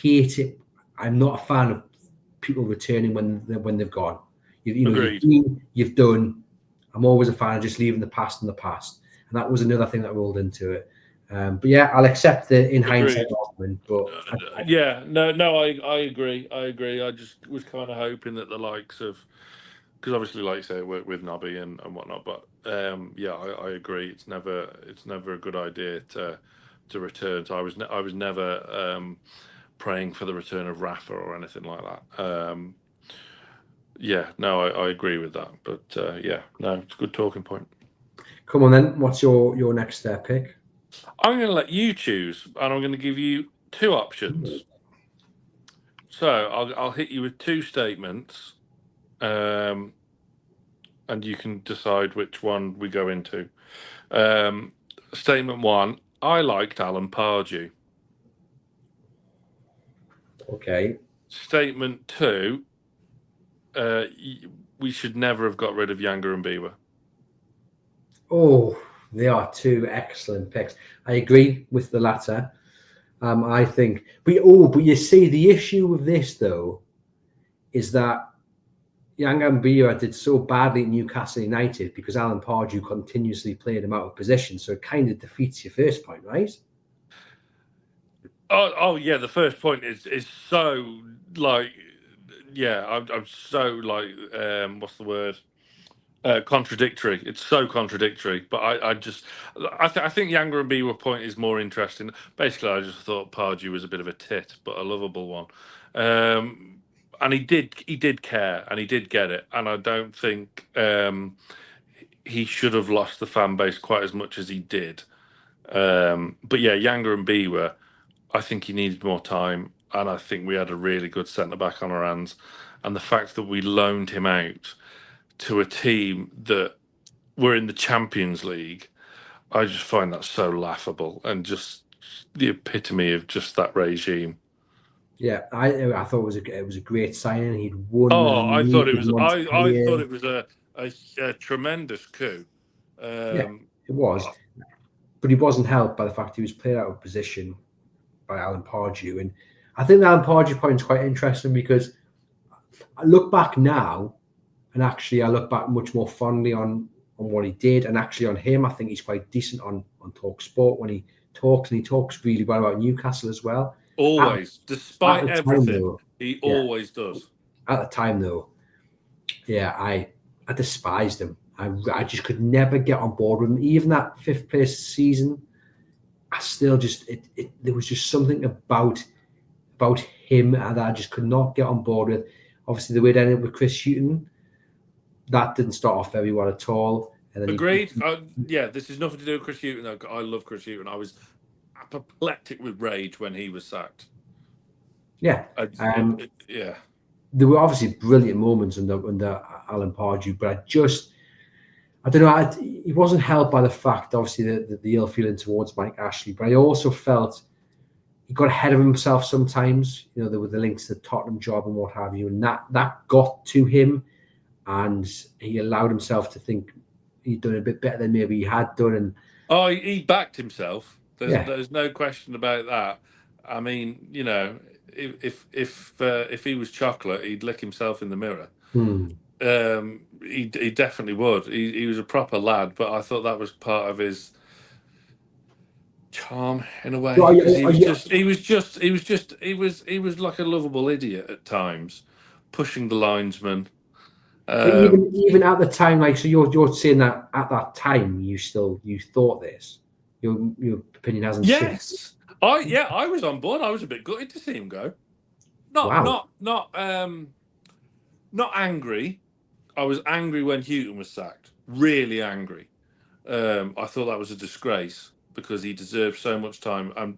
hate it. I'm not a fan of people returning when they've gone. You've done. I'm always a fan of just leaving the past in the past, and that was another thing that rolled into it. But yeah, I'll accept the in hindsight argument. But I agree. I just was kind of hoping that the likes of, because obviously, like you say, I work with Nobby and whatnot. But I agree. It's never a good idea to return. So I was never praying for the return of Rafa or anything like that. I agree with that. But it's a good talking point. Come on then. What's your next pick? I'm going to let you choose, and I'm going to give you 2 options. So I'll hit you with 2 statements, and you can decide which one we go into. Statement 1: I liked Alan Pardew. Okay. Statement 2: we should never have got rid of Younger and Beaver. Oh, they are 2 excellent picks. I agree with the latter. I think. But you see, the issue with this though is that young Mbira did so badly at Newcastle United because Alan Pardew continuously played him out of position. So it kind of defeats your first point, right? Oh yeah. The first point is so like, yeah. I'm so like, what's the word? Contradictory. It's so contradictory. But I think Younger and Biwa point is more interesting. Basically, I just thought Pardew was a bit of a tit, but a lovable one. And he did care, and he did get it. And I don't think he should have lost the fan base quite as much as he did. But yeah, Younger and Biwa, I think he needed more time, and I think we had a really good centre back on our hands. And the fact that we loaned him out to a team that were in the Champions League, I just find that so laughable and just the epitome of just that regime. Yeah, I thought it was a great signing. He'd won. Oh, the I league thought it with was. I Montpellier. thought it was a tremendous coup. Yeah, it was, but he wasn't helped by the fact he was played out of position by Alan Pardew. And I think the Alan Pardew point is quite interesting because I look back now, and actually I look back much more fondly on what he did, and actually on him. I think he's quite decent on Talk Sport when he talks, and he talks really well about Newcastle as well. Always, despite at the everything, time, though, he always does. At the time, though, yeah, I despised him. I just could never get on board with him. Even that fifth place season, I still just there was just something about him that I just could not get on board with. Obviously, the way it ended with Chris Hughton, that didn't start off very well at all. And then Agreed. Yeah, this is nothing to do with Chris Hughton. Though. I love Chris Hughton. I was apoplectic with rage when he was sacked. Yeah, yeah. There were obviously brilliant moments under Alan Pardew, but I don't know. He wasn't helped by the fact, obviously, the ill feeling towards Mike Ashley. But I also felt he got ahead of himself sometimes. You know, there were the links to the Tottenham job and what have you, and that got to him, and he allowed himself to think he'd done a bit better than maybe he had done. And he backed himself. There's no question about that. I mean, you know, if he was chocolate, he'd lick himself in the mirror. He definitely would. He was a proper lad, but I thought that was part of his charm in a way. He was like a lovable idiot at times, pushing the linesman. But even at the time, like, so you're saying that at that time you thought this. Your opinion hasn't changed. Yes. I was on board. I was a bit gutted to see him go. Not angry. I was angry when Houghton was sacked. Really angry. I thought that was a disgrace because he deserved so much time and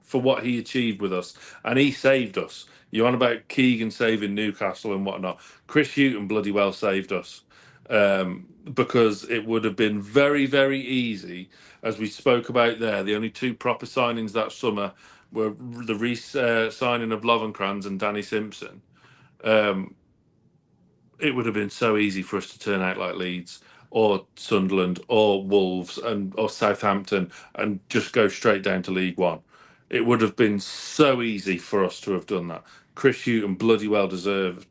for what he achieved with us, and he saved us. You're on about Keegan saving Newcastle and whatnot. Chris Hughton bloody well saved us because it would have been very, very easy, as we spoke about there. The only two proper signings that summer were the signing of Lovenkrands and Danny Simpson. It would have been so easy for us to turn out like Leeds or Sunderland or Wolves or Southampton and just go straight down to League One. It would have been so easy for us to have done that. Chris Hughton bloody well deserves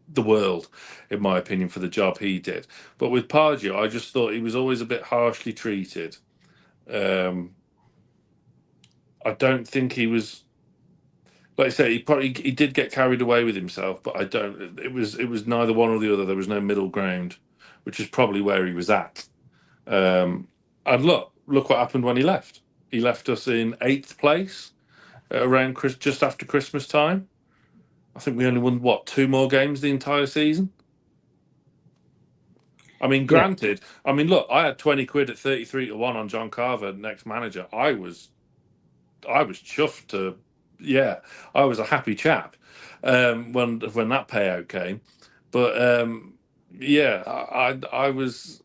the world, in my opinion, for the job he did. But with Pardew, I just thought he was always a bit harshly treated. I don't think he was, like I say, he did get carried away with himself, but I don't. It was neither one or the other. There was no middle ground, which is probably where he was at. And look what happened when he left. He left us in 8th place around just after Christmas time. I think we only won 2 more games the entire season. I mean, granted. I mean, look, I had 20 quid at 33 to 1 on John Carver, next manager. I was chuffed to. Yeah, I was a happy chap when that payout came, but yeah, I was.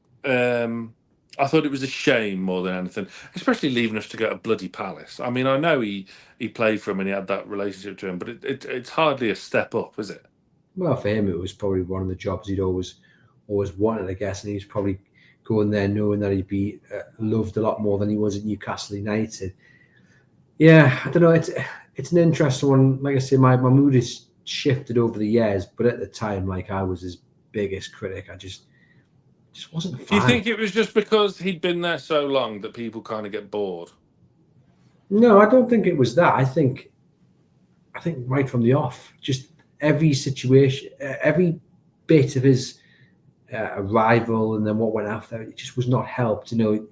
I thought it was a shame more than anything, especially leaving us to go to bloody Palace. I mean, I know he played for him and he had that relationship to him, but it's hardly a step up, is it? Well, for him, it was probably one of the jobs he'd always wanted, I guess, and he's probably going there knowing that he'd be loved a lot more than he was at Newcastle United. Yeah, I don't know. It's an interesting one. Like I say, my mood has shifted over the years, but at the time, like, I was his biggest critic. I just wasn't a fan. Do you think it was just because he'd been there so long that people kind of get bored? No, I don't think it was that. I think right from the off, just every situation, every bit of his arrival and then what went after, it just was not helped. You know,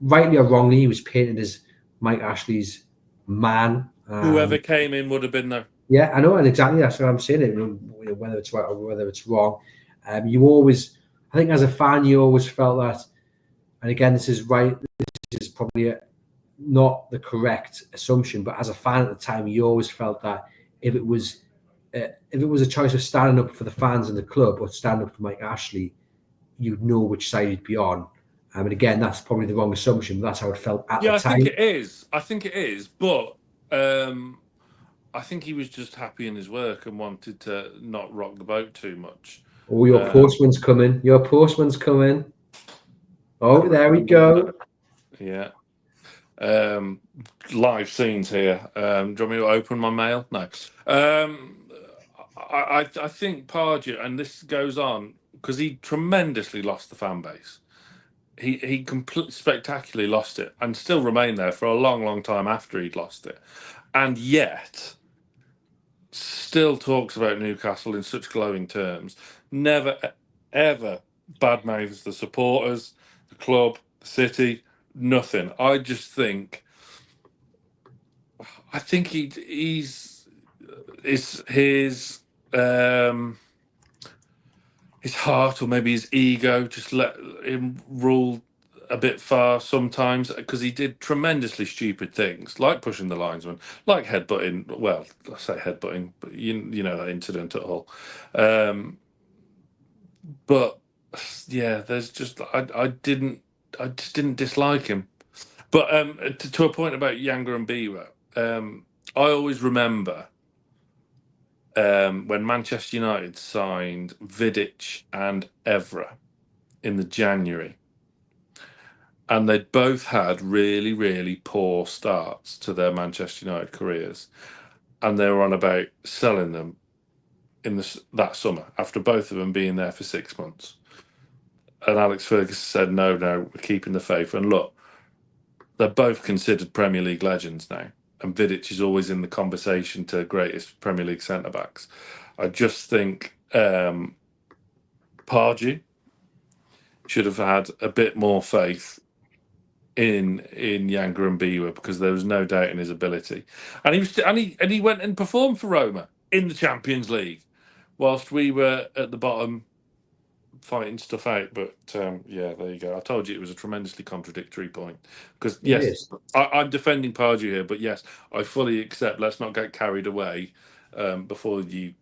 rightly or wrongly, he was painted as Mike Ashley's man. Whoever came in would have been there. Yeah, I know, and exactly that's what I'm saying. You know, whether it's right or whether it's wrong, you always, I think, as a fan, you always felt that. And again, this is right. This is probably not the correct assumption, but as a fan at the time, you always felt that if it was a choice of standing up for the fans in the club or standing up for Mike Ashley, you'd know which side you'd be on. And again, that's probably the wrong assumption, but that's how it felt at the time. Yeah, I think it is. But I think he was just happy in his work and wanted to not rock the boat too much. Oh, your postman's coming. Your postman's coming. Oh, there we go. Yeah. Live scenes here. Do you want me to open my mail? No. I think Pardew, and this goes on because he tremendously lost the fan base. He completely spectacularly lost it and still remained there for a long, long time after he'd lost it. And yet still talks about Newcastle in such glowing terms. Never, ever badmouths the supporters, the club, the city, nothing. I think he's his heart or maybe his ego just let him rule a bit far sometimes, because he did tremendously stupid things like pushing the linesman, like headbutting. Well, I say headbutting, but you know that incident at Hull. But yeah, there's just I just didn't dislike him. But to a point about Younger and Beaver, I always remember when Manchester United signed Vidic and Evra in the January, and they'd both had really, really poor starts to their Manchester United careers, and they were on about selling them in that summer after both of them being there for 6 months. And Alex Ferguson said, no, we're keeping the faith. And look, they're both considered Premier League legends now. And Vidic is always in the conversation to greatest Premier League centre-backs. I just think Pardew should have had a bit more faith in Younger and Beaver, because there was no doubt in his ability. And he went and performed for Roma in the Champions League whilst we were at the bottom fighting stuff out. But yeah, there you go. I told you it was a tremendously contradictory point, because yes, I'm defending Pardew here, but yes, I fully accept, let's not get carried away before you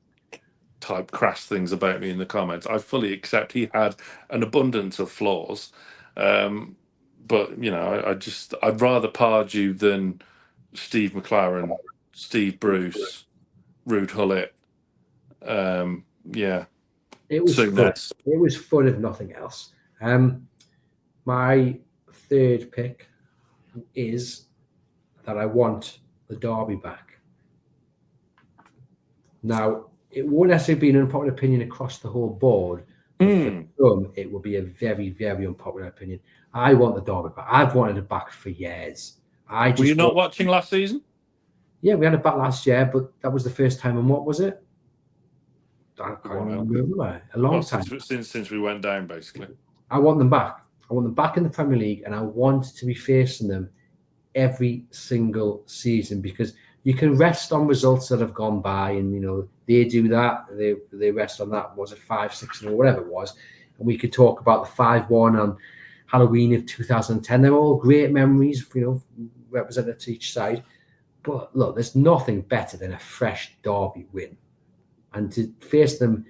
type crass things about me in the comments. I fully accept he had an abundance of flaws, but you know, I'd rather Pardew than Steve McLaren, Steve Bruce, Ruud Gullit. Yeah, it was fun. It was fun, if nothing else. My third pick is that I want the derby back. Now, it won't necessarily be an unpopular opinion across the whole board. For some, it will be a very, very unpopular opinion. I want the derby back. I've wanted it back for years. Were you not watching last season? Yeah, we had it back last year, but that was the first time. And what was it? I can't remember. A long time. Since we went down, basically. I want them back. I want them back in the Premier League, and I want to be facing them every single season, because you can rest on results that have gone by, and you know they do that. They rest on that. Was it 5-6 or whatever it was? And we could talk about the 5-1 on Halloween of 2010. They're all great memories, you know, represented to each side. But look, there's nothing better than a fresh derby win, and to face them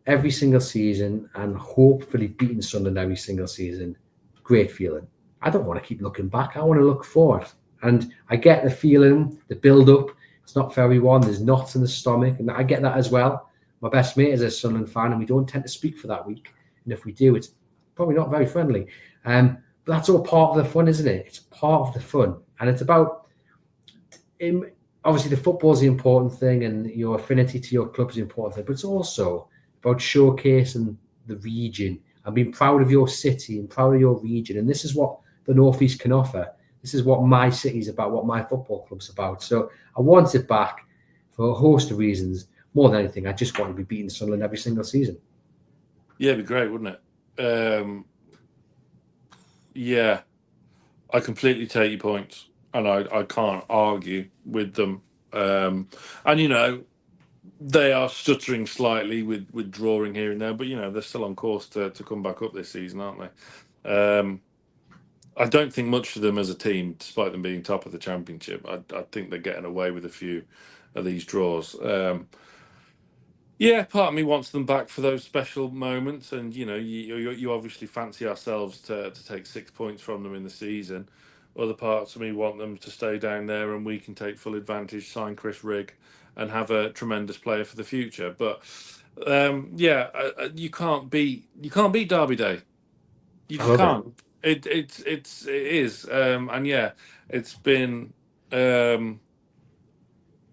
every single season and hopefully beating Sunderland every single season. Great feeling. I don't want to keep looking back. I want to look forward. And I get the feeling, the build-up, it's not for everyone. There's knots in the stomach, and I get that as well. My best mate is a Sunderland fan, and we don't tend to speak for that week. And if we do, it's probably not very friendly. But that's all part of the fun, isn't it? It's part of the fun, and it's about. Obviously, the football's the important thing, and your affinity to your club is the important thing. But it's also about showcasing the region and being proud of your city and proud of your region. And this is what the North East can offer. This is what my city's about, what my football club's about. So I want it back for a host of reasons. More than anything, I just want to be beating Sunderland every single season. Yeah, it'd be great, wouldn't it? Yeah, I completely take your points, and I can't argue with them. And they are stuttering slightly with drawing here and there, but they're still on course to come back up this season, aren't they? I don't think much of them as a team, despite them being top of the championship. I think they're getting away with a few of these draws. Yeah, part of me wants them back for those special moments, and you obviously fancy ourselves to take 6 points from them in the season. Other parts of me want them to stay down there, and we can take full advantage, sign Chris Rigg, and have a tremendous player for the future. But you can't beat Derby Day. You just can't. It is, and yeah, it's been.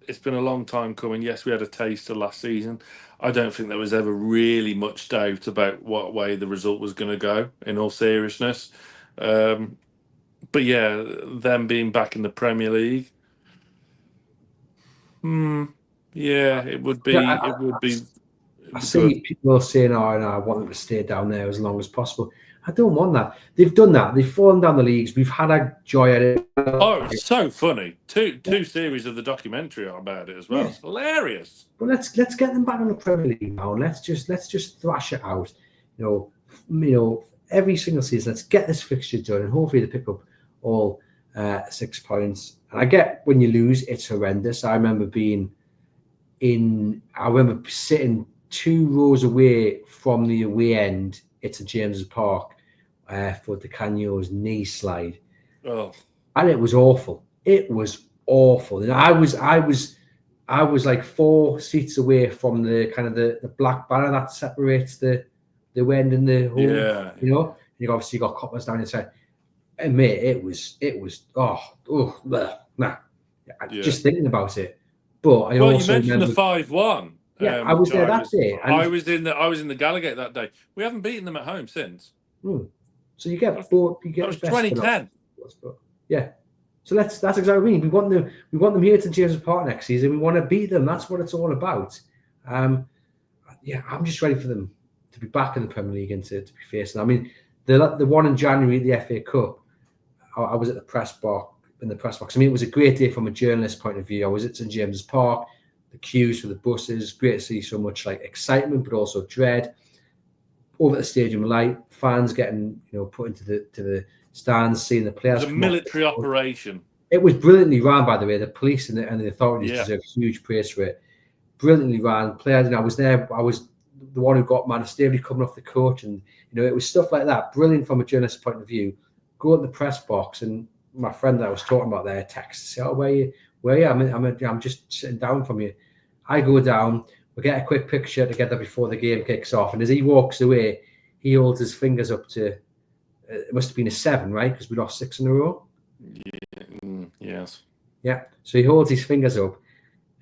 It's been a long time coming. Yes, we had a taster last season. I don't think there was ever really much doubt about what way the result was going to go, in all seriousness. But yeah, them being back in the Premier League, yeah, it would be. It would be. I see people saying, "Oh, no, I want them to stay down there as long as possible." I don't want that. They've done that. They've fallen down the leagues. We've had a joy at it. Oh, it's so funny. Two series of the documentary about it as well. Yeah. It's hilarious. But let's get them back on the Premier League now. And let's just thrash it out. Every single season. Let's get this fixture done, and hopefully they pick up all 6 points. And I get when you lose, it's horrendous. I remember sitting 2 rows away from the away end. It's at James's Park for the Canio's knee slide. Oh. And it was awful. It was awful. And I was like 4 seats away from the kind of the black banner that separates the end and the home. Yeah. You obviously got coppers down inside. And mate, it was just thinking about it. But I also you mentioned the 5-1. Yeah, I was there that day. I was in the Gallagate that day. We haven't beaten them at home since. So you get both. You get that was 2010. Yeah. So that's exactly what I mean. We want them here to James's Park next season. We want to beat them. That's what it's all about. I'm just ready for them to be back in the Premier League and to be facing. I mean, the one in January, the FA Cup. I was at the press box. I mean, it was a great day from a journalist point of view. I was at St James's Park. The queues for the buses, great to see so much like excitement, but also dread. Over at the Stadium Light, fans getting put into the stands, seeing the players. It was a military operation. It was brilliantly run, by the way. The police and the authorities deserve huge praise for it. Brilliantly run. Players, and I was there. I was the one who got Man Stable coming off the coach, and it was stuff like that. Brilliant from a journalist's point of view. Go at the press box, and my friend that I was talking about there texts, say, "Oh, where are you? I'm just sitting down from you." I go down. We get a quick picture together before the game kicks off, and as he walks away, he holds his fingers up to. It must have been a 7, right? Because we lost 6 in a row. Yes. Yeah. So he holds his fingers up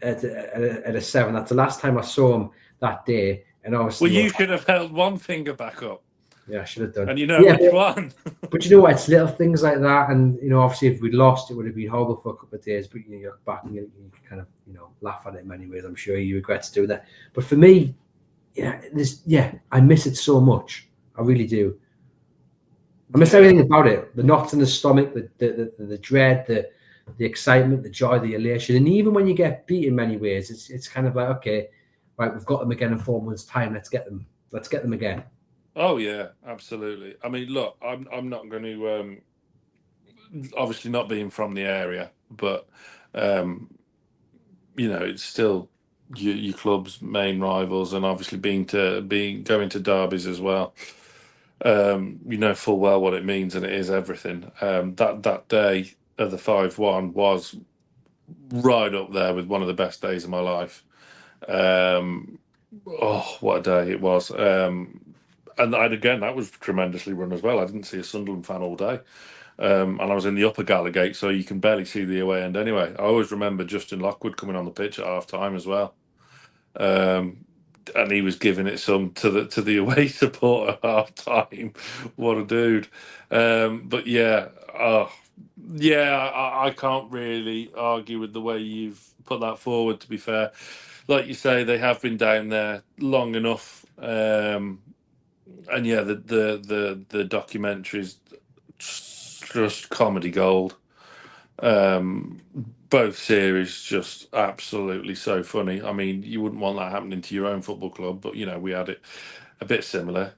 at a 7. That's the last time I saw him that day. And obviously, you should have held one finger back up. Yeah, I should have done. And which one? But you know what? It's little things like that. And, obviously, if we'd lost, it would have been horrible for a couple of days. But you're back and you can kind of, laugh at it in many ways. I'm sure he regrets doing that. But for me, I miss it so much. I really do. I miss everything about it. The knots in the stomach, the dread, the excitement, the joy, the elation. And even when you get beat in many ways, it's kind of like, okay, right, we've got them again in 4 months' time. Let's get them again. Oh yeah, absolutely. I mean, look, I'm not going to obviously not being from the area, but it's still your club's main rivals, and obviously going to derbies as well. Full well what it means, and it is everything. That day of the 5-1 was right up there with one of the best days of my life. What a day it was. And again, that was tremendously run as well. I didn't see a Sunderland fan all day. And I was in the upper Gallowgate, so you can barely see the away end anyway. I always remember Justin Lockwood coming on the pitch at half time as well. And he was giving it some to the away support at half time. What a dude. But yeah, I can't really argue with the way you've put that forward, to be fair. Like you say, they have been down there long enough. And yeah, the documentary's just comedy gold. Both series just absolutely so funny. I mean, you wouldn't want that happening to your own football club, but we had it a bit similar.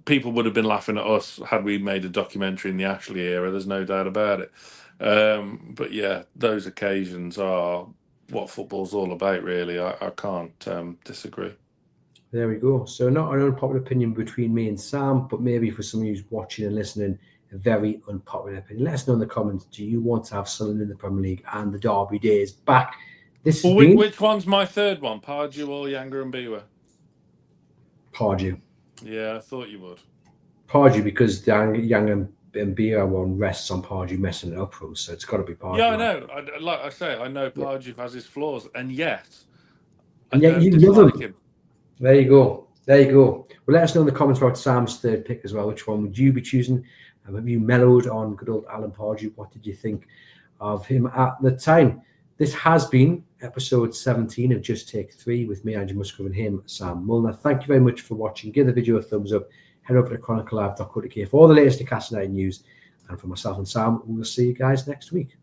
People would have been laughing at us had we made a documentary in the Ashley era. There's no doubt about it. But yeah, those occasions are what football's all about, really. I can't disagree. There we go. So not an unpopular opinion between me and Sam, but maybe for some of you watching and listening, a very unpopular opinion. Let us know in the comments, do you want to have Sunderland in the Premier League and the Derby days back? Which one's my third one? Pardew or Younger and Biwa? Pardew. Yeah, I thought you would. Pardew, because the Younger and Biwa one rests on Pardew messing it up for us, so it's got to be Pardew. Yeah, I know. Like I say, I know Pardew has his flaws, and yet you love him. There you go. Well, let us know in the comments about Sam's third pick as well. Which one would you be choosing? Have you mellowed on good old Alan Pardew? What did you think of him at the time? This has been episode 17 of Just Take 3 with me, Andrew Musgrove, and him, Sam Mulliner. Thank you very much for watching. Give the video a thumbs up. Head over to chroniclelive.co.uk for all the latest Newcastle United news. And for myself and Sam, we'll see you guys next week.